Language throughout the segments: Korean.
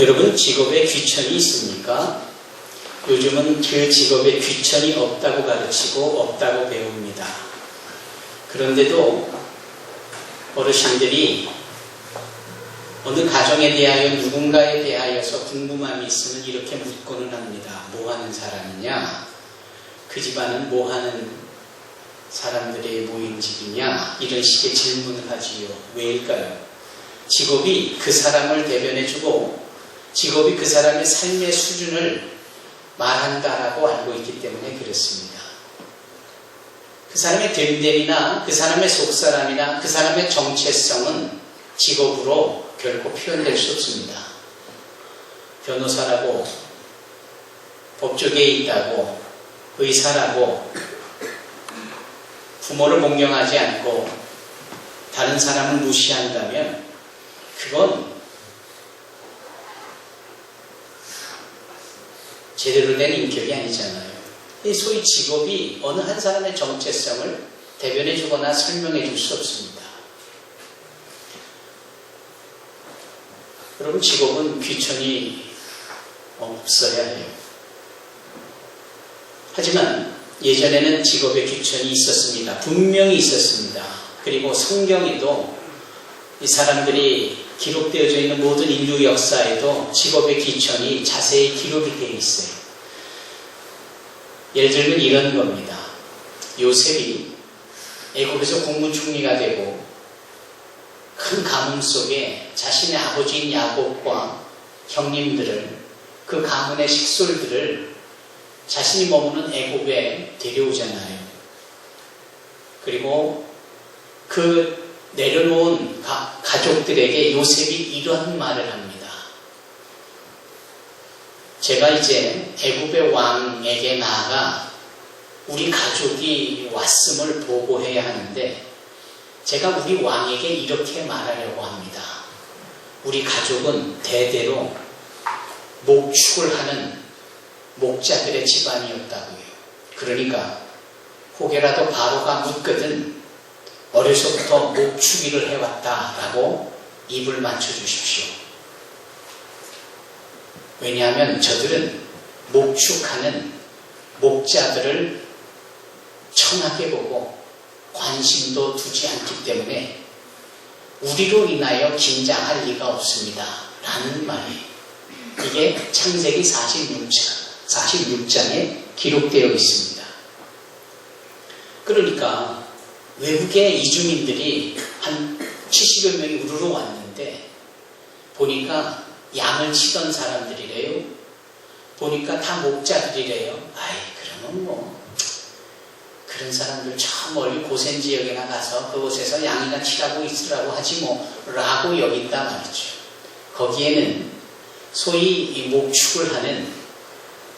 여러분, 직업에 귀천이 있습니까? 요즘은 그 직업에 귀천이 없다고 가르치고 없다고 배웁니다. 그런데도 어르신들이 어느 가정에 대하여 누군가에 대하여서 궁금함이 있으면 이렇게 묻고는 합니다. 뭐 하는 사람이냐? 그 집안은 뭐 하는 사람들의 모인 집이냐? 이런 식의 질문을 하지요. 왜일까요? 직업이 그 사람을 대변해주고 직업이 그 사람의 삶의 수준을 말한다라고 알고 있기 때문에 그렇습니다. 그 사람의 됨됨이나 그 사람의 속사람이나 그 사람의 정체성은 직업으로 결코 표현될 수 없습니다. 변호사라고, 법조계에 있다고, 의사라고, 부모를 공경하지 않고 다른 사람을 무시한다면 그건 제대로 된 인격이 아니잖아요. 소위 직업이 어느 한 사람의 정체성을 대변해 주거나 설명해 줄 수 없습니다. 여러분, 직업은 귀천이 없어야 해요. 하지만 예전에는 직업에 귀천이 있었습니다. 분명히 있었습니다. 그리고 성경에도 이 사람들이 기록되어져 있는 모든 인류 역사에도 직업의 귀천이 자세히 기록이 되어 있어요. 예를 들면 이런 겁니다. 요셉이 애굽에서 국무총리가 되고 큰 가문 속에 자신의 아버지인 야곱과 형님들을, 그 가문의 식솔들을 자신이 머무는 애굽에 데려오잖아요. 그리고 그 내려놓은 가족들에게 요셉이 이런 말을 합니다. 제가 이제 애굽의 왕에게 나아가 우리 가족이 왔음을 보고해야 하는데 제가 우리 왕에게 이렇게 말하려고 합니다. 우리 가족은 대대로 목축을 하는 목자들의 집안이었다고요. 그러니까 혹여라도 바로가 묻거든 어려서부터 목축일을 해왔다라고 입을 맞춰주십시오. 왜냐하면 저들은 목축하는 목자들을 천하게 보고 관심도 두지 않기 때문에 우리로 인하여 긴장할 리가 없습니다. 라는 말이에요. 이게 창세기 46장에 기록되어 있습니다. 그러니까 외국의 이주민들이 한 70여 명이 우르르 왔는데 보니까 양을 치던 사람들이래요. 보니까 다 목자들이래요. 아이, 그러면 뭐 그런 사람들 저 멀리 고센 지역에 나가서 그곳에서 양이나 치라고 있으라고 하지 뭐 라고 여긴다 말이죠. 거기에는 소위 이 목축을 하는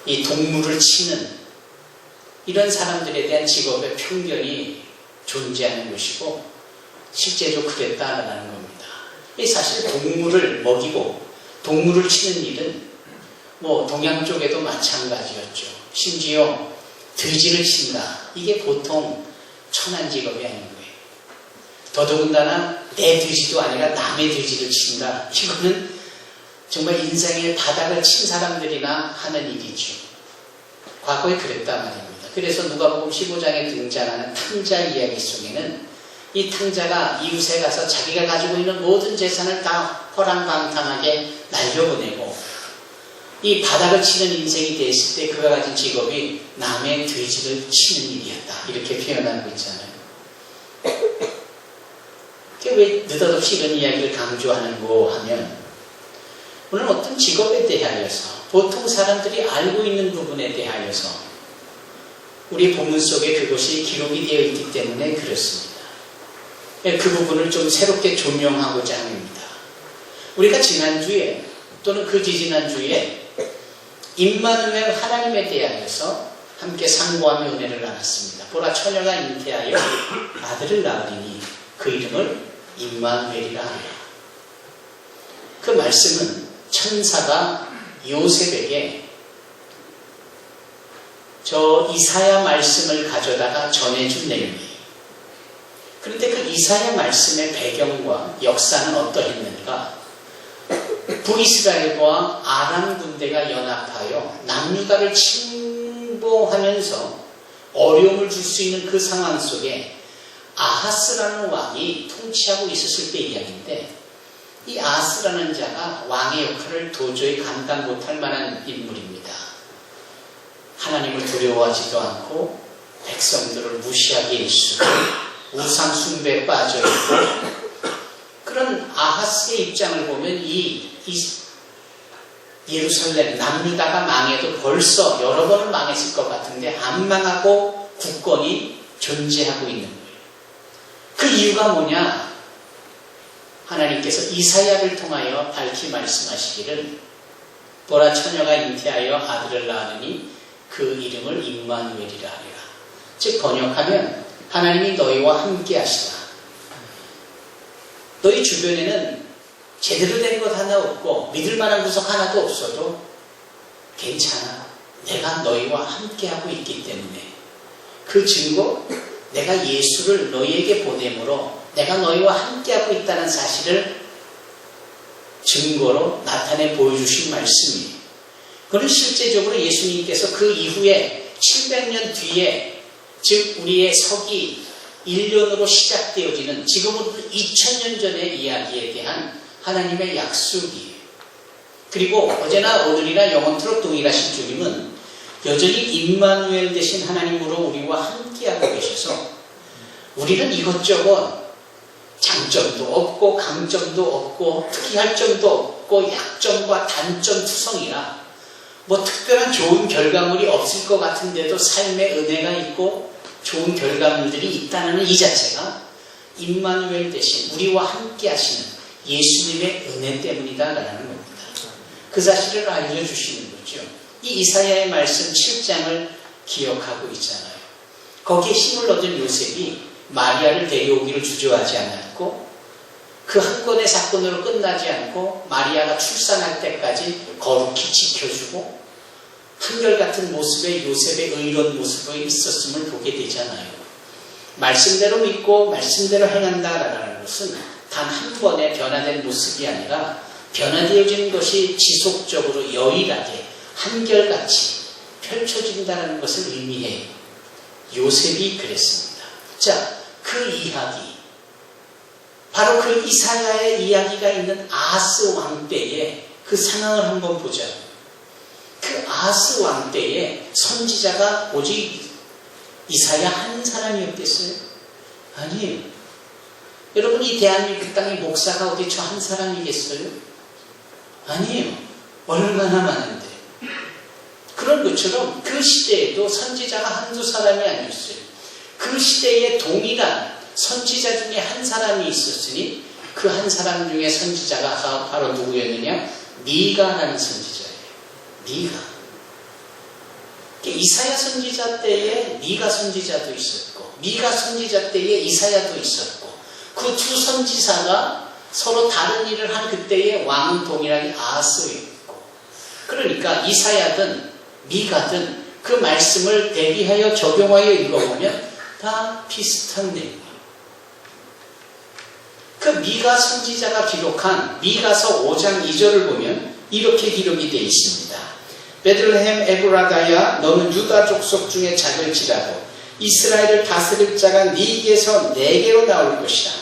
이 동물을 치는 이런 사람들에 대한 직업의 편견이 존재하는 것이고 실제로 그랬다라는 겁니다. 사실 동물을 먹이고 동물을 치는 일은 뭐 동양 쪽에도 마찬가지였죠. 심지어 돼지를 친다. 이게 보통 천한 직업이 아닌 거예요. 더더군다나 내 돼지도 아니라 남의 돼지를 친다. 이거는 정말 인생의 바닥을 친 사람들이나 하는 일이죠. 과거에 그랬단 말입니다. 그래서 누가복음 15장에 등장하는 탕자 이야기 속에는 이 탕자가 이웃에 가서 자기가 가지고 있는 모든 재산을 다 허랑방탕하게 날려보내고 이 바닥을 치는 인생이 됐을 때 그가 가진 직업이 남의 돼지를 치는 일이었다. 이렇게 표현하고 있잖아요. 왜 느닷없이 이런 이야기를 강조하는고 하면 오늘 어떤 직업에 대하여서 보통 사람들이 알고 있는 부분에 대하여서 우리 본문 속에 그것이 기록이 되어 있기 때문에 그렇습니다. 그 부분을 좀 새롭게 조명하고자 합니다. 우리가 지난주에 또는 그 지지난주에 임마누엘 하나님에 대하여서 함께 상고하며 은혜를 나눴습니다. 보라, 처녀가 잉태하여 아들을 낳으리니 그 이름을 임마누엘이라 하리라. 그 말씀은 천사가 요셉에게 저 이사야 말씀을 가져다가 전해준 내용이에요. 그런데 그 이사야 말씀의 배경과 역사는 어떠했는가? 북이스라엘과 아람 군대가 연합하여 남유다를 침공하면서 어려움을 줄 수 있는 그 상황 속에 아하스라는 왕이 통치하고 있었을 때 이야기인데, 이 아하스라는 자가 왕의 역할을 도저히 감당 못할 만한 인물입니다. 하나님을 두려워하지도 않고 백성들을 무시하게 일수고 우상 숭배에 빠져있고, 그런 아하스의 입장을 보면 이 예루살렘 남유다가 망해도 벌써 여러 번은 망했을 것 같은데 안 망하고 굳건히 존재하고 있는 거예요. 그 이유가 뭐냐? 하나님께서 이사야를 통하여 밝히 말씀하시기를, 보라 처녀가 잉태하여 아들을 낳으니 그 이름을 임마누엘이라 하리라. 즉 번역하면 하나님이 너희와 함께 하시다. 너희 주변에는 제대로 된 것 하나 없고 믿을 만한 구석 하나도 없어도 괜찮아. 내가 너희와 함께하고 있기 때문에. 그 증거, 내가 예수를 너희에게 보냄으로 내가 너희와 함께하고 있다는 사실을 증거로 나타내 보여주신 말씀이에요. 그는 실제적으로 예수님께서 그 이후에 700년 뒤에, 즉 우리의 서기 1년으로 시작되어지는 지금부터 2000년 전의 이야기에 대한 하나님의 약속이에요. 그리고 어제나 오늘이나 영원토록 동일하신 주님은 여전히 임마누엘 되신 하나님으로 우리와 함께하고 계셔서 우리는 이것저것 장점도 없고 강점도 없고 특이할 점도 없고 약점과 단점 투성이라 뭐 특별한 좋은 결과물이 없을 것 같은데도 삶의 은혜가 있고 좋은 결과물들이 있다는 이 자체가 임마누엘 대신 우리와 함께 하시는 예수님의 은혜 때문이다라는 겁니다. 그 사실을 알려주시는 거죠. 이 이사야의 말씀 7장을 기억하고 있잖아요. 거기에 힘을 얻은 요셉이 마리아를 데려오기를 주저하지 않았고, 그 한 건의 사건으로 끝나지 않고 마리아가 출산할 때까지 거룩히 지켜주고 한결같은 모습의 요셉의 의로운 모습이 있었음을 보게 되잖아요. 말씀대로 믿고 말씀대로 행한다라는 것은 단 한 번의 변화된 모습이 아니라 변화되어지는 것이 지속적으로 여일하게 한결같이 펼쳐진다는 것을 의미해요. 요셉이 그랬습니다. 자, 그 이야기, 바로 그 이사야의 이야기가 있는 아하스 왕 때의 그 상황을 한번 보자고요. 그 아하스 왕 때에 선지자가 오직 이사야 한 사람이었겠어요? 아니에요. 여러분, 이 대한민국 땅의 목사가 어디 저 한 사람이겠어요? 아니에요. 얼마나 많은데. 그런 것처럼 그 시대에도 선지자가 한두 사람이 아니었어요. 그 시대에 동일한 선지자 중에 한 사람이 있었으니 그 한 사람 중에 선지자가 바로 누구였느냐? 미가라는 선지자예요. 미가. 이사야 선지자 때에 미가 선지자도 있었고, 미가 선지자 때에 이사야도 있었고, 그 두 선지사가 서로 다른 일을 한 그때의 왕은 동일하게 아하스였고, 그러니까 이사야든 미가든 그 말씀을 대비하여 적용하여 읽어보면 다 비슷한 내용이에요. 그 미가 선지자가 기록한 미가서 5장 2절을 보면 이렇게 기록이 되어 있습니다. 베들레헴 에브라다야, 너는 유다 족속 중에 작을지라도 이스라엘을 다스릴 자가 네게서 내게로 나올 것이라.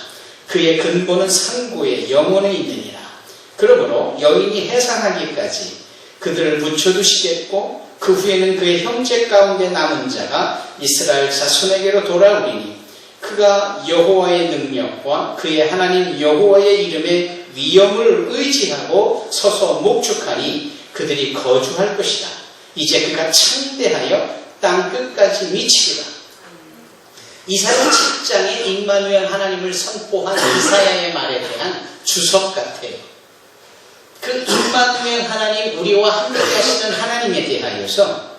그의 근본은 상고에 영원에 있느니라. 그러므로 여인이 해산하기까지 그들을 붙여두시겠고, 그 후에는 그의 형제 가운데 남은 자가 이스라엘 자손에게로 돌아오리니 그가 여호와의 능력과 그의 하나님 여호와의 이름의 위엄을 의지하고 서서 목축하니 그들이 거주할 것이다. 이제 그가 창대하여 땅 끝까지 미치리라. 이사야 7장에 임마누엘 하나님을 선포한 이사야의 말에 대한 주석 같아요. 그 임마누엘 하나님, 우리와 함께 하시는 하나님에 대하여서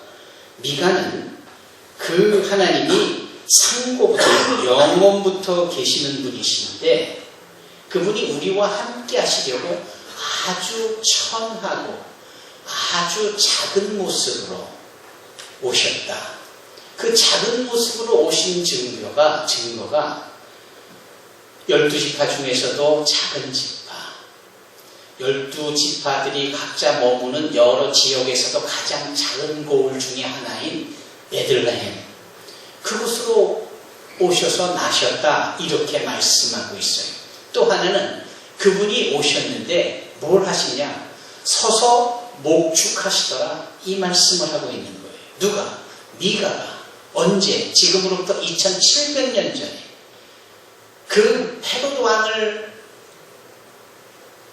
미가는 그 하나님이 상고부터 영원부터 계시는 분이신데, 그분이 우리와 함께 하시려고 아주 천하고 아주 작은 모습으로 오셨다. 그 작은 모습으로 오신 증거가 12지파 중에서도 작은 지파, 12지파들이 각자 머무는 여러 지역에서도 가장 작은 고을 중에 하나인 베들레헴, 그곳으로 오셔서 나셨다, 이렇게 말씀하고 있어요. 또 하나는 그분이 오셨는데 뭘 하시냐? 서서 목축하시더라, 이 말씀을 하고 있는 거예요. 누가? 미가가. 언제? 지금으로부터 2700년 전에 그 헤롯 왕을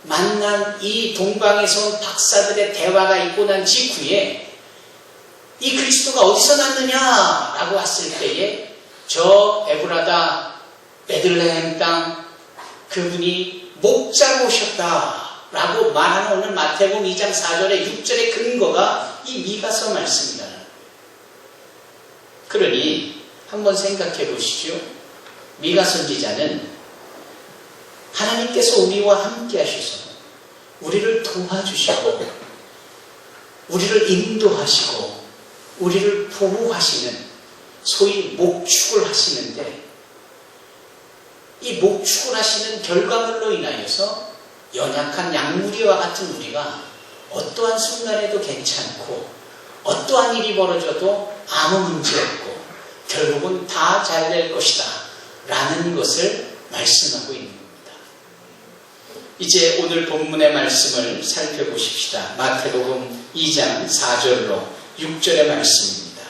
만난 이 동방에서 온 박사들의 대화가 있고 난 직후에 이 그리스도가 어디서 났느냐라고 왔을 때에 저 에브라다 베들레헴 땅 그분이 목자로 오셨다라고 말하는 오늘 마태복음 2장 4절에 6절의 근거가 이 미가서 말씀이라는 거예요. 그러니 한번 생각해 보시죠. 미가 선지자는 하나님께서 우리와 함께 하셔서 우리를 도와주시고 우리를 인도하시고 우리를 보호하시는 소위 목축을 하시는데, 이 목축을 하시는 결과물로 인하여서 연약한 양무리와 같은 우리가 어떠한 순간에도 괜찮고 어떠한 일이 벌어져도 아무 문제 없고 결국은 다 잘 될 것이다 라는 것을 말씀하고 있는 겁니다. 이제 오늘 본문의 말씀을 살펴보십시다. 마태복음 2장 4절로 6절의 말씀입니다.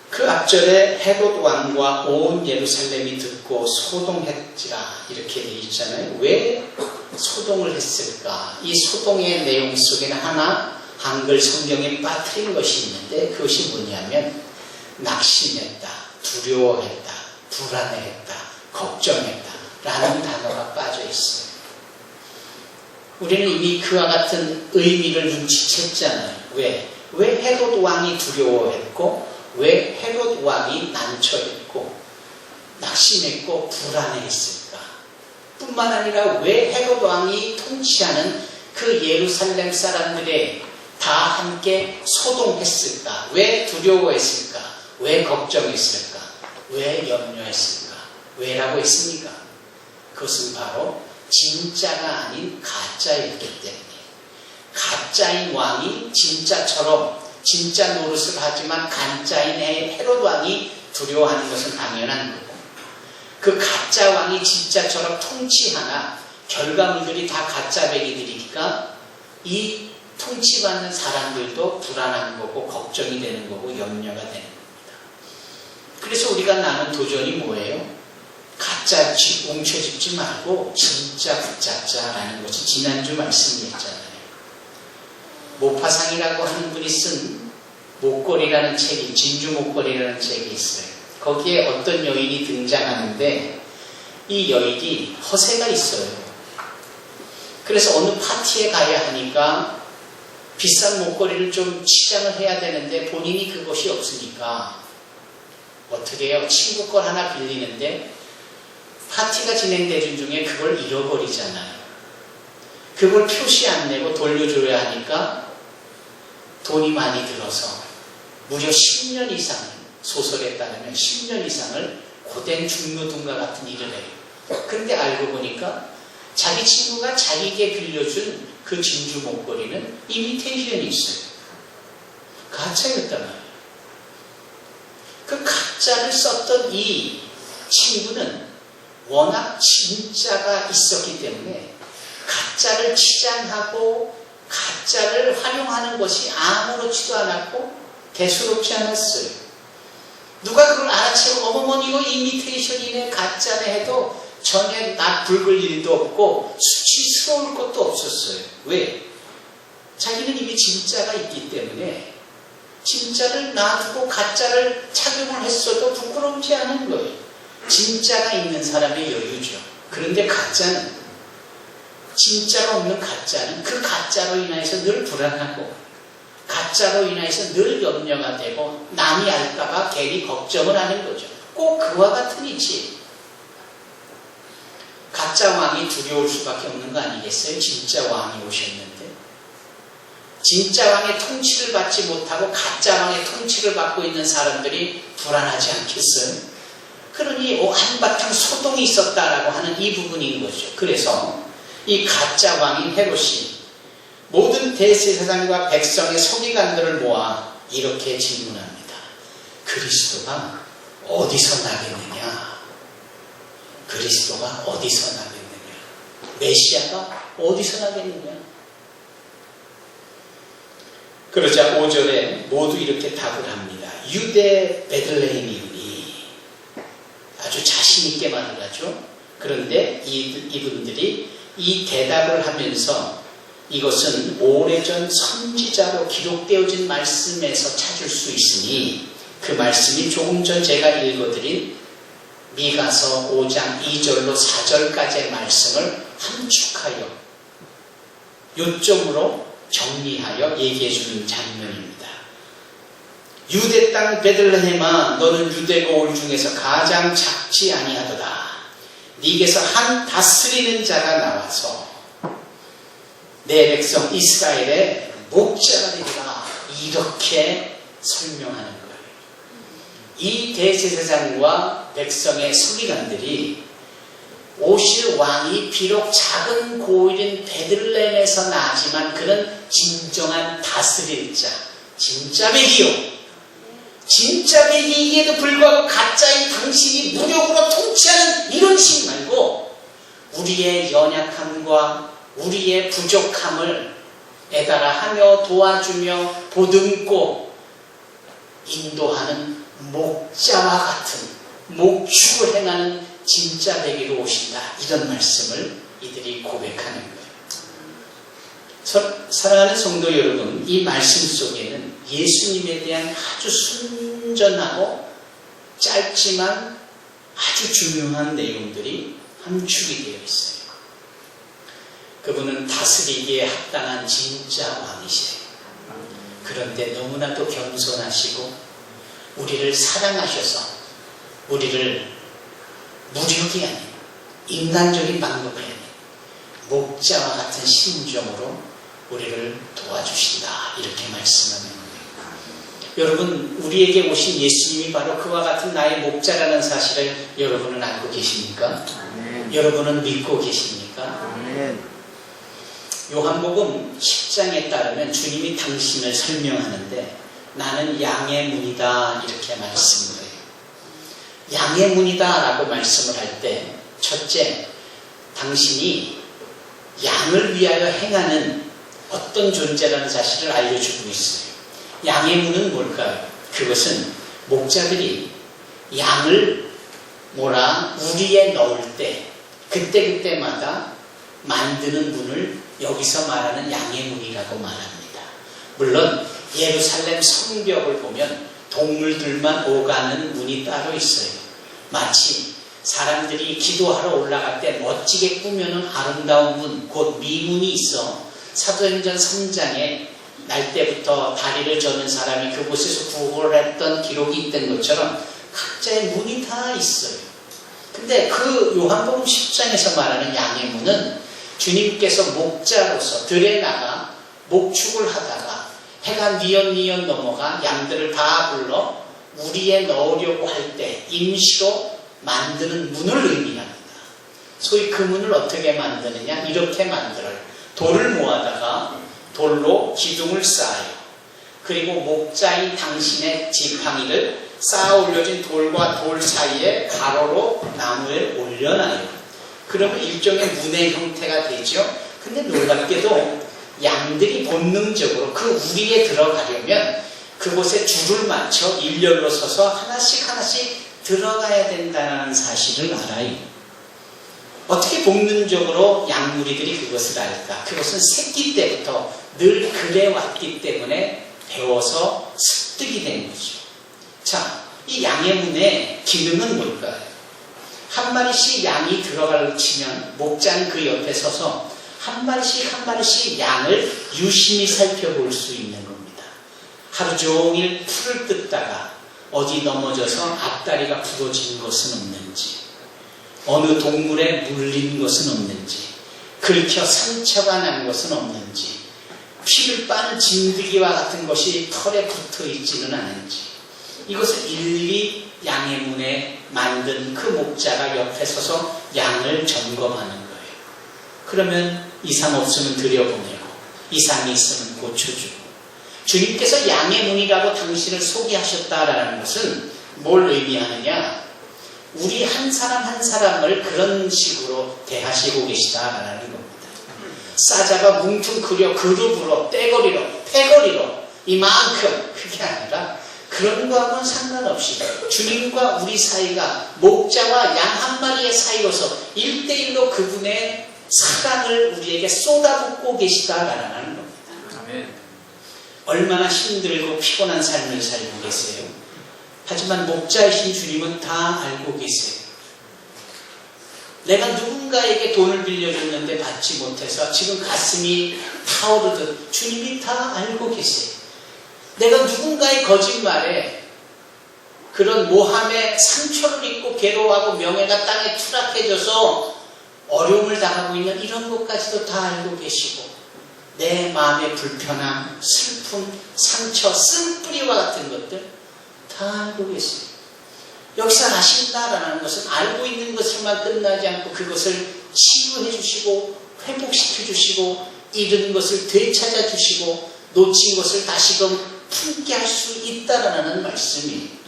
그 앞절에 헤롯 왕과 온 예루살렘이 듣고 소동했지라 이렇게 되어 있잖아요. 왜 소동을 했을까? 이 소동의 내용 속에는 하나 한글 성경에 빠뜨린 것이 있는데, 그것이 뭐냐면 낙심했다, 두려워했다, 불안해했다, 걱정했다 라는 단어가 빠져 있어요. 우리는 이미 그와 같은 의미를 눈치챘잖아요. 왜 헤롯 왕이 두려워했고, 왜 헤롯 왕이 난처했고 낙심했고 불안해했을까? 뿐만 아니라 왜 헤롯 왕이 통치하는 그 예루살렘 사람들의 다 함께 소동했을까? 왜 두려워했을까? 왜 걱정했을까? 왜 염려했을까? 왜라고 했습니까? 그것은 바로 진짜가 아닌 가짜였기 때문에, 가짜인 왕이 진짜처럼 진짜 노릇을 하지만 가짜인 헤롯 왕이 두려워하는 것은 당연한 거고, 그 가짜 왕이 진짜처럼 통치하나 결과물들이 다 가짜 배기들이니까 이 통치받는 사람들도 불안한 거고 걱정이 되는 거고 염려가 되는 겁니다. 그래서 우리가 나눈 도전이 뭐예요? 가짜 집 웅쳐짓지 말고 진짜 붙잡자라는 것이 지난주 말씀이었잖아요. 모파상이라고 하는 분이 쓴 목걸이라는 책이, 진주 목걸이라는 책이 있어요. 거기에 어떤 여인이 등장하는데 이 여인이 허세가 있어요. 그래서 어느 파티에 가야 하니까 비싼 목걸이를 좀 치장을 해야 되는데 본인이 그것이 없으니까 어떻게 해요? 친구 걸 하나 빌리는데 파티가 진행되는 중에 그걸 잃어버리잖아요. 그걸 표시 안 내고 돌려줘야 하니까 돈이 많이 들어서 무려 10년 이상, 소설에 따르면 10년 이상을 고된 중노동과 같은 일을 해요. 그런데 알고 보니까 자기 친구가 자기에게 빌려준 그 진주 목걸이는 이미테이션이 있어요. 가짜였단 말이에요. 그 가짜를 썼던 이 친구는 워낙 진짜가 있었기 때문에 가짜를 치장하고 가짜를 활용하는 것이 아무렇지도 않았고 대수롭지 않았어요. 누가 그걸 알아채고 어머머 이거 이미테이션이네 가짜네 해도 전혀 나 붉을 일도 없고 수치스러울 것도 없었어요. 왜? 자기는 이미 진짜가 있기 때문에 진짜를 놔두고 가짜를 착용을 했어도 부끄럽지 않은 거예요. 진짜가 있는 사람의 여유죠. 그런데 가짜는, 진짜가 없는 가짜는 그 가짜로 인해서 늘 불안하고 가짜로 인해서 늘 염려가 되고 남이 알까봐 괜히 걱정을 하는 거죠. 꼭 그와 같은 이치. 가짜 왕이 두려울 수밖에 없는 거 아니겠어요? 진짜 왕이 오셨는데. 진짜 왕의 통치를 받지 못하고 가짜 왕의 통치를 받고 있는 사람들이 불안하지 않겠어요? 그러니 한바탕 소동이 있었다라고 하는 이 부분인 거죠. 그래서 이 가짜 왕인 헤롯이 모든 대제사장과 백성의 서기관들을 모아 이렇게 질문합니다. 그리스도가 어디서 나겠느냐? 그리스도가 어디서 나겠느냐? 메시아가 어디서 나겠느냐? 그러자 5절에 모두 이렇게 답을 합니다. 유대 베들레헴이니. 아주 자신있게 말을 하죠. 그런데 이분들이 이 대답을 하면서 이것은 오래전 선지자로 기록되어진 말씀에서 찾을 수 있으니 그 말씀이 조금 전 제가 읽어드린 미가서 5장 2절로 4절까지의 말씀을 함축하여 요점으로 정리하여 얘기해주는 장면입니다. 유대 땅 베들레헴아, 너는 유대 고을 중에서 가장 작지 아니하도다. 네게서 한 다스리는 자가 나와서 내 백성 이스라엘의 목자가 되리라. 이렇게 설명하는 거예요. 이 대제사장과 백성의 서기관들이 오실 왕이 비록 작은 고을인 베들레헴에서 나지만 그는 진정한 다스릴 자, 진짜 백이요. 진짜 백이기에도 불구하고 가짜인 당신이 무력으로 통치하는 이런 식 말고 우리의 연약함과 우리의 부족함을 애달아 하며 도와주며 보듬고 인도하는 목자와 같은 목축을 행하는 진짜 백이로 오신다. 이런 말씀을 이들이 고백하는 거예요. 사랑하는 성도 여러분, 이 말씀 속에는 예수님에 대한 아주 순전하고 짧지만 아주 중요한 내용들이 함축이 되어 있어요. 그분은 다스리기에 합당한 진짜 왕이세요. 그런데 너무나도 겸손하시고 우리를 사랑하셔서 우리를 무력이 아닌 인간적인 방법이 아닌 목자와 같은 심정으로 우리를 도와주신다. 이렇게 말씀하는 거예요. 여러분, 우리에게 오신 예수님이 바로 그와 같은 나의 목자라는 사실을 여러분은 알고 계십니까? 아멘. 여러분은 믿고 계십니까? 아멘. 요한복음 10장에 따르면 주님이 당신을 설명하는데 나는 양의 문이다. 이렇게 말씀을 해요. 양의 문이다 라고 말씀을 할 때 첫째, 당신이 양을 위하여 행하는 어떤 존재라는 사실을 알려주고 있어요. 양의 문은 뭘까요? 그것은 목자들이 양을 우리에 넣을 때 그때그때마다 만드는 문을 여기서 말하는 양의 문이라고 말합니다. 물론 예루살렘 성벽을 보면 동물들만 오가는 문이 따로 있어요. 마치 사람들이 기도하러 올라갈 때 멋지게 꾸며놓은 아름다운 문, 곧 미문이 있어 사도행전 3장에 날 때부터 다리를 저는 사람이 그곳에서 구호를 했던 기록이 있던 것처럼 각자의 문이 다 있어요. 근데 그 요한복음 10장에서 말하는 양의 문은 주님께서 목자로서 들에 나가 목축을 하다가 해가 뉘엿뉘엿 넘어가 양들을 다 불러 우리에 넣으려고 할 때 임시로 만드는 문을 의미합니다. 소위 그 문을 어떻게 만드느냐? 이렇게 만들어요. 돌을 모아다가 돌로 기둥을 쌓아요. 그리고 목자인 당신의 지팡이를 쌓아 올려진 돌과 돌 사이에 가로로 나무에 올려놔요. 그러면 일종의 문의 형태가 되죠. 근데 놀랍게도 양들이 본능적으로 그 우리에 들어가려면 그곳에 줄을 맞춰 일렬로 서서 하나씩 들어가야 된다는 사실을 알아요. 어떻게 본능적으로 양무리들이 그것을 알까? 그것은 새끼 때부터 늘 그래왔기 때문에 배워서 습득이 된 거죠. 자, 이 양의 문의 기능은 뭘까요? 한 마리씩 양이 들어가려 치면 목자는 그 옆에 서서 한 마리씩 양을 유심히 살펴볼 수 있는 겁니다. 하루 종일 풀을 뜯다가 어디 넘어져서 앞다리가 부러진 것은 없는지, 어느 동물에 물린 것은 없는지, 긁혀 상처가 난 것은 없는지, 피를 빠는 진드기와 같은 것이 털에 붙어 있지는 않은지, 이것을 일일이 양의 문에 만든 그 목자가 옆에 서서 양을 점검하는 거예요. 그러면 이상 없으면 들여보내고 이상이 있으면 고쳐주고 주님께서 양의 문이라고 당신을 소개하셨다라는 것은 뭘 의미하느냐? 우리 한 사람 한 사람을 그런 식으로 대하시고 계시다라는 겁니다. 사자가 뭉퉁그려 그룹으로 떼거리로 패거리로 이만큼 그게 아니라 그런 거하고는 상관없이 주님과 우리 사이가 목자와 양 한 마리의 사이로서 1대1로 그분의 사랑을 우리에게 쏟아붓고 계시다라는 겁니다. 아멘. 얼마나 힘들고 피곤한 삶을 살고 계세요. 하지만 목자이신 주님은 다 알고 계세요. 내가 누군가에게 돈을 빌려줬는데 받지 못해서 지금 가슴이 타오르듯 주님이 다 알고 계세요. 내가 누군가의 거짓말에 그런 모함에 상처를 입고 괴로워하고 명예가 땅에 추락해져서 어려움을 당하고 있는 이런 것까지도 다 알고 계시고 내 마음의 불편함, 슬픔, 상처, 쓴뿌리와 같은 것들 다 알고 계세요. 역사하신다라는 것은 알고 있는 것을만 끝나지 않고 그것을 치유해 주시고 회복시켜 주시고 잃은 것을 되찾아 주시고 놓친 것을 다시금 품게 할 수 있다라는 말씀이에요.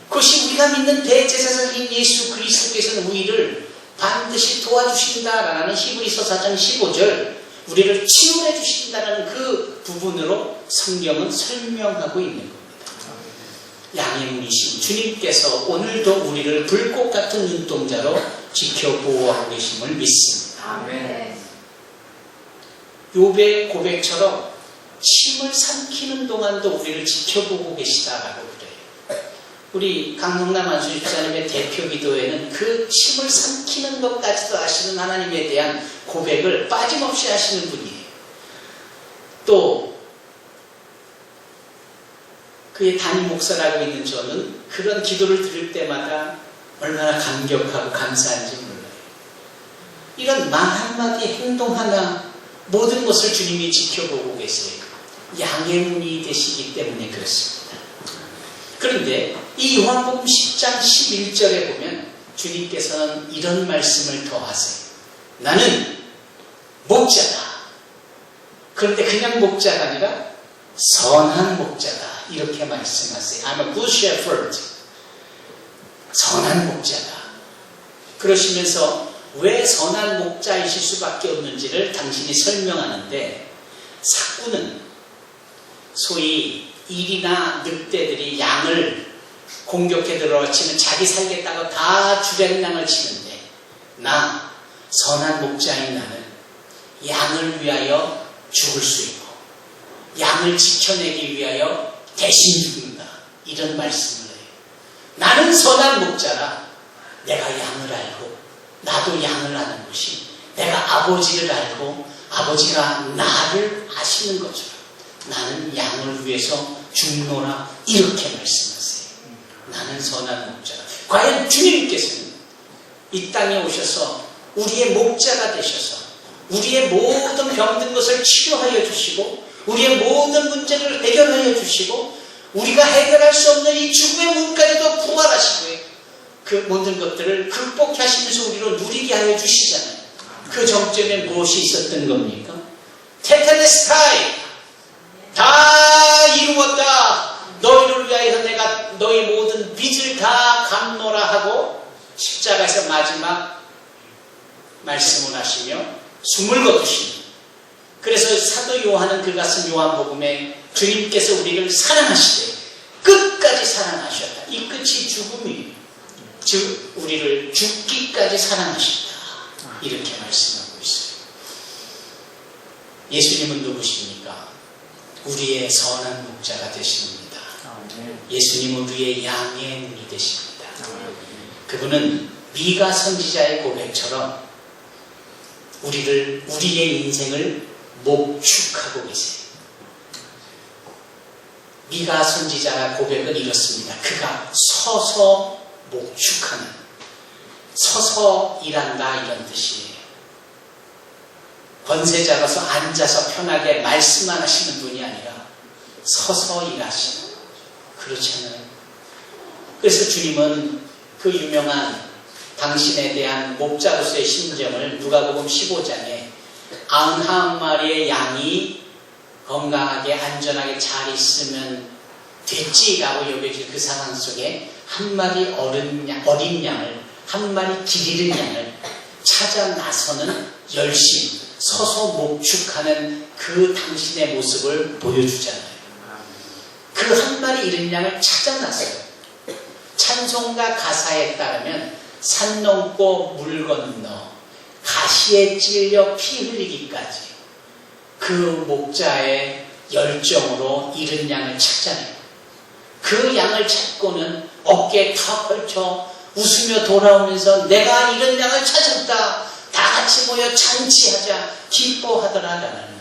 그것이 우리가 믿는 대제사장인 예수 그리스도께서는 우리를 반드시 도와주신다라는 히브리서 4장 15절 우리를 치유해 주신다는 그 부분으로 성경은 설명하고 있는 겁니다. 양의 문이신 주님께서 오늘도 우리를 불꽃 같은 눈동자로 지켜보호하고 계심을 믿습니다. 아멘. 욥의 고백처럼 침을 삼키는 동안도 우리를 지켜보고 계시다라고 그래요. 우리 강성남 안수집사님의 대표 기도에는 그 침을 삼키는 것까지도 아시는 하나님에 대한 고백을 빠짐없이 하시는 분이에요. 또 그의 담임 목사라고 있는 저는 그런 기도를 들을 때마다 얼마나 감격하고 감사한지 몰라요. 이런 말 한마디 행동 하나 모든 것을 주님이 지켜보고 계세요. 양의 문이 되시기 때문에 그렇습니다. 그런데 이 요한복음 10장 11절에 보면 주님께서는 이런 말씀을 더 하세요. 나는 목자다. 그런데 그냥 목자가 아니라 선한 목자다. 이렇게 말씀하세요. I'm a good shepherd. 선한 목자다. 그러시면서 왜 선한 목자이실 수밖에 없는지를 당신이 설명하는데 사꾼은 소위 일이나 늑대들이 양을 공격해 들어치면 자기 살겠다고 다 주량양을 치는데 나 선한 목자인 나는 양을 위하여 죽을 수 있고 양을 지켜내기 위하여 대신 죽는다. 이런 말씀을 해요. 나는 선한 목자라 내가 양을 알고 나도 양을 아는 것이 내가 아버지를 알고 아버지가 나를 아시는 것처럼 나는 양을 위해서 죽노라 이렇게 말씀하세요. 나는 선한 목자라. 과연 주님께서는 이 땅에 오셔서 우리의 목자가 되셔서 우리의 모든 병든 것을 치료하여 주시고 우리의 모든 문제를 해결하여 주시고 우리가 해결할 수 없는 이 죽음의 문까지도 부활하시고 그 모든 것들을 극복해 하시면서 우리로 누리게 하여 주시잖아요. 그 정점에 무엇이 있었던 겁니까? 테텔레스타이 다 이루었다. 너희를 위하여 내가 너희 모든 빚을 다 갚노라 하고 십자가에서 마지막 말씀을 하시며 숨을 거두시니 그래서 사도 요한은 그 같은 요한복음에 주님께서 우리를 사랑하시되 끝까지 사랑하셨다. 이 끝이 죽음이에요. 즉 우리를 죽기까지 사랑하신다. 이렇게 말씀하고 있어요. 예수님은 누구십니까? 우리의 선한 목자가 되십니다. 예수님은 우리의 양의 눈이 되십니다. 그분은 미가 선지자의 고백처럼 우리의 인생을 목축하고 계세요. 미가 선지자의 고백은 이렇습니다. 그가 서서 목축하는, 서서 일한다 이런 뜻이에요. 권세 잡아서 앉아서 편하게 말씀만 하시는 분이 아니라 서서 일하시는, 그렇잖아요. 그래서 주님은 그 유명한 당신에 대한 목자로서의 심정을 누가복음 15장에 91마리의 양이 건강하게 안전하게 잘 있으면 됐지라고 여겨질 그 상황 속에 한 마리 어린 양을, 한 마리 길 잃은 양을 찾아 나서는 열심, 서서 목축하는 그 당신의 모습을 보여주잖아요. 그 한 마리 잃은 양을 찾아 나서요. 찬송가 가사에 따르면 산 넘고 물 건너 가시에 찔려 피 흘리기까지 그 목자의 열정으로 잃은 양을 찾아내요. 그 양을 찾고는 어깨에 다 걸쳐 웃으며 돌아오면서 내가 잃은 양을 찾았다. 다 같이 모여 잔치하자. 기뻐하더라라는 거예요.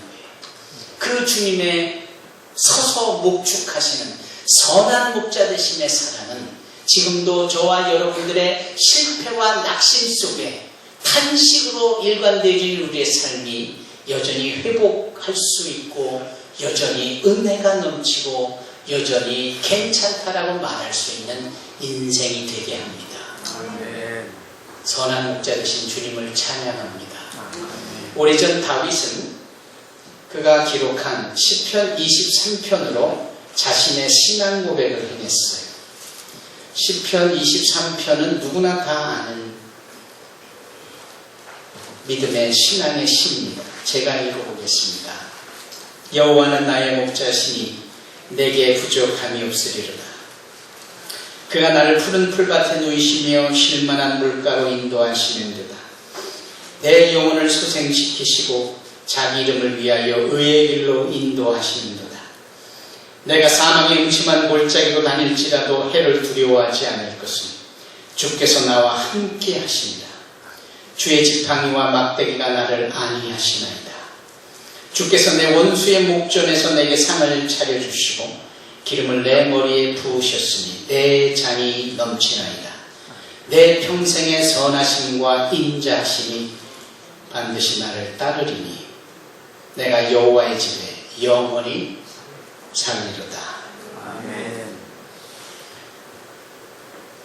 그 주님의 서서 목축하시는 선한 목자 되심의 사랑은 지금도 저와 여러분들의 실패와 낙심 속에 탄식으로 일관되어진 우리의 삶이 여전히 회복할 수 있고 여전히 은혜가 넘치고 여전히 괜찮다라고 말할 수 있는 인생이 되게 합니다. 아멘. 선한 목자 되신 주님을 찬양합니다. 아멘. 오래전 다윗은 그가 기록한 시편 23편으로 자신의 신앙 고백을 행했어요. 시편 23편은 누구나 다 아는 믿음의 신앙의 시입니다. 제가 읽어보겠습니다. 여호와는 나의 목자시니 내게 부족함이 없으리로다. 그가 나를 푸른 풀밭에 누이시며 쉴만한 물가로 인도하시는도다. 내 영혼을 소생시키시고 자기 이름을 위하여 의의 길로 인도하시는도다. 내가 사망의 음침한 골짜기로 다닐지라도 해를 두려워하지 않을 것은 주께서 나와 함께 하신다. 주의 지팡이와 막대기가 나를 안위하시나이다. 주께서 내 원수의 목전에서 내게 상을 차려주시고 기름을 내 머리에 부으셨으니 내 잔이 넘치나이다. 내 평생의 선하심과 인자하심이 반드시 나를 따르리니 내가 여호와의 집에 영원히 살리로다. 아멘.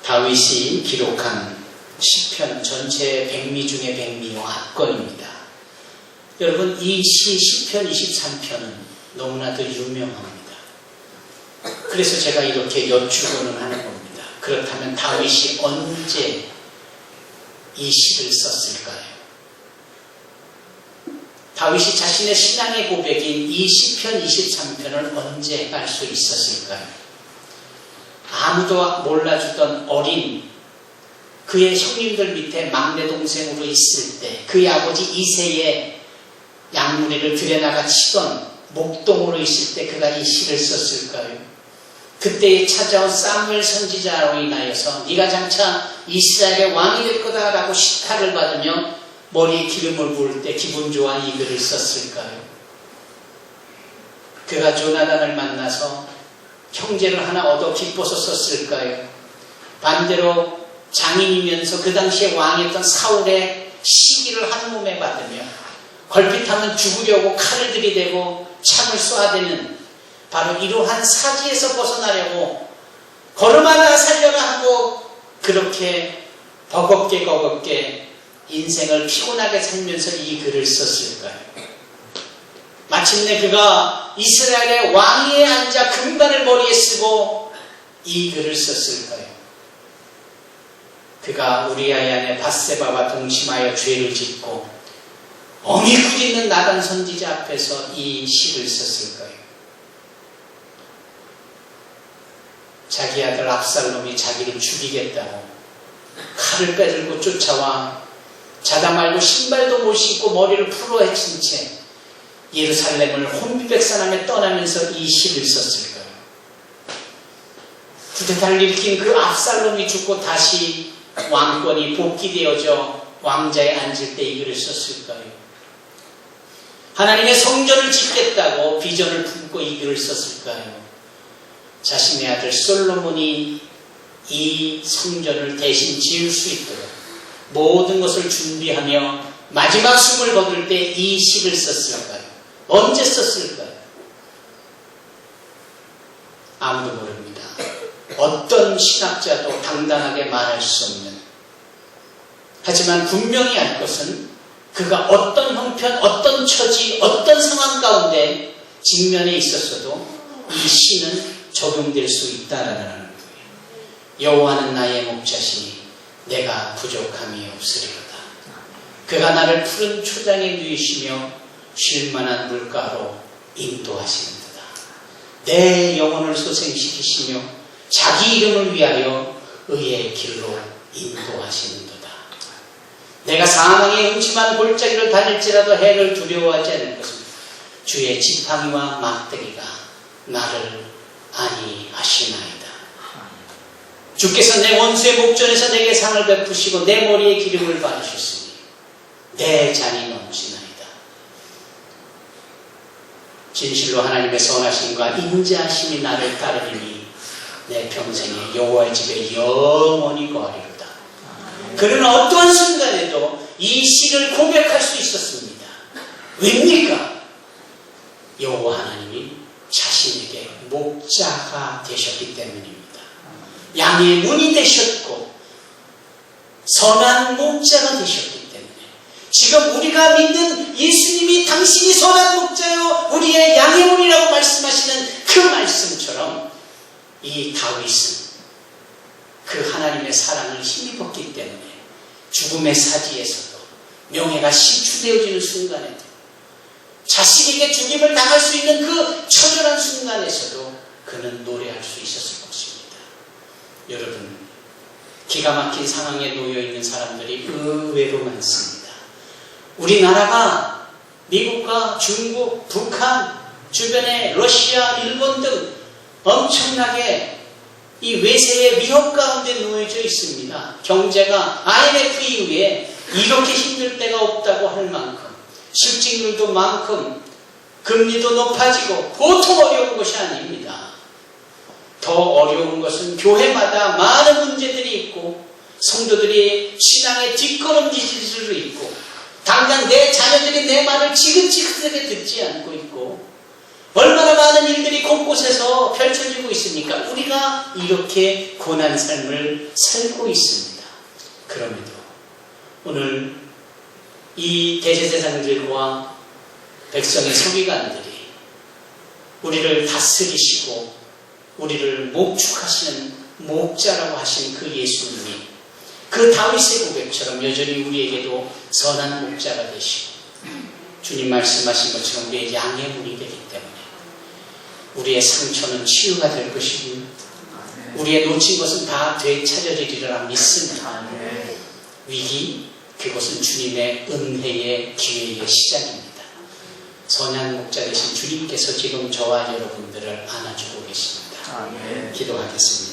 다윗이 기록한 시편 전체 백미 중에 백미요 압권입니다. 여러분 이 시편 23편은 너무나도 유명합니다. 그래서 제가 이렇게 여쭈고는 하는 겁니다. 그렇다면 다윗이 언제 이 시를 썼을까요? 다윗이 자신의 신앙의 고백인 이 시편 23편을 언제 할 수 있었을까요? 아무도 몰라주던 어린 그의 형님들 밑에 막내 동생으로 있을 때 그의 아버지 이새의 양무리를 들여나가 치던 목동으로 있을 때 그가 이 시를 썼을까요? 그때에 찾아온 사무엘 선지자로 인하여서 네가 장차 이스라엘의 왕이 될 거다라고 시타를 받으며 머리에 기름을 부을 때 기분 좋아 이 글을 썼을까요? 그가 조나단을 만나서 형제를 하나 얻어 기뻐서 썼을까요? 반대로 장인이면서 그 당시에 왕이었던 사울의 시기를 한 몸에 받으며 걸핏하면 죽으려고 칼을 들이대고 창을 쏘아대는 바로 이러한 사지에서 벗어나려고 걸음하다 살려라 하고 그렇게 버겁게 인생을 피곤하게 살면서 이 글을 썼을까요? 마침내 그가 이스라엘의 왕위에 앉아 금관을 머리에 쓰고 이 글을 썼을까요? 그가 우리아의 아내 밧세바와 동침하여 죄를 짓고 엉이 꾸짖는 나단 선지자 앞에서 이 시를 썼을까요? 자기 아들 압살롬이 자기를 죽이겠다고 칼을 빼들고 쫓아와 자다 말고 신발도 못 신고 머리를 풀어 헤친 채 예루살렘을 혼비백산하며 떠나면서 이 시를 썼을까요? 쿠데타를 일으킨 그 압살롬이 죽고 다시 왕권이 복귀되어져 왕자에 앉을 때 이 글을 썼을까요? 하나님의 성전을 짓겠다고 비전을 품고 이 글을 썼을까요? 자신의 아들 솔로몬이 이 성전을 대신 지을 수 있도록 모든 것을 준비하며 마지막 숨을 거둘 때 이 시를 썼을까요? 언제 썼을까요? 아무도 모릅니다. 어떤 신학자도 당당하게 말할 수 없는, 하지만 분명히 알 것은 그가 어떤 형편, 어떤 처지, 어떤 상황 가운데 직면해 있었어도 이 시는 적용될 수 있다라는 거예요. 여호와는 나의 목자시니 내가 부족함이 없으리로다. 그가 나를 푸른 초장에 누이시며 쉴 만한 물가로 인도하시는도다. 내 영혼을 소생시키시며 자기 이름을 위하여 의의 길로 인도하시는도다. 내가 사망의 음침한 골짜기를 다닐지라도 해를 두려워하지 않을 것입니다. 주의 지팡이와 막대기가 나를 안위하시나이다. 주께서 내 원수의 목전에서 내게 상을 베푸시고 내 머리에 기름을 바르셨으니 내 잔이 넘치나이다. 진실로 하나님의 선하심과 인자하심이 나를 따르리니 내 평생에 여호와의 집에 영원히 거하리로다. 그는 어떠한 순간에도 이 시를 고백할 수 있었습니다. 왜입니까? 여호와 하나님이 자신에게 목자가 되셨기 때문입니다. 양의 문이 되셨고 선한 목자가 되셨기 때문에 지금 우리가 믿는 예수님이 당신이 선한 목자요 우리의 양의 문이라고 말씀하시는 그 말씀처럼 이 다윗은 그 하나님의 사랑을 힘입었기 때문에 죽음의 사지에서도 명예가 실추되어지는 순간에도 자신에게 죽임을 당할 수 있는 그 처절한 순간에서도 그는 노래할 수 있었을 것입니다. 여러분, 기가 막힌 상황에 놓여있는 사람들이 의외로 많습니다. 우리나라가 미국과 중국, 북한, 주변에 러시아, 일본 등 엄청나게 이 외세의 위협 가운데 놓여져 있습니다. 경제가 IMF 이후에 이렇게 힘들 때가 없다고 할 만큼 실직률도 많고 금리도 높아지고 보통 어려운 것이 아닙니다. 더 어려운 것은 교회마다 많은 문제들이 있고 성도들이 신앙의 뒷걸음질 수도 있고 당장 내 자녀들이 내 말을 지긋지긋하게 듣지 않고 있고 얼마나 많은 일들이 곳곳에서 펼쳐지고 있으니까 우리가 이렇게 고난 삶을 살고 있습니다. 그럼에도 오늘 이 대제사장들과 백성의 서기관들이 우리를 다스리시고 우리를 목축하시는 목자라고 하신 그 예수님이 그 다윗의 고백처럼 여전히 우리에게도 선한 목자가 되시고 주님 말씀하신 것처럼 우리의 양의 문이 되기 때문에 우리의 상처는 치유가 될 것이고 우리의 놓친 것은 다 되찾아지리라 믿습니다. 위기, 그것은 주님의 은혜의 기회의 시작입니다. 선한 목자 되신 주님께서 지금 저와 여러분들을 안아주고 계십니다. 기도하겠습니다.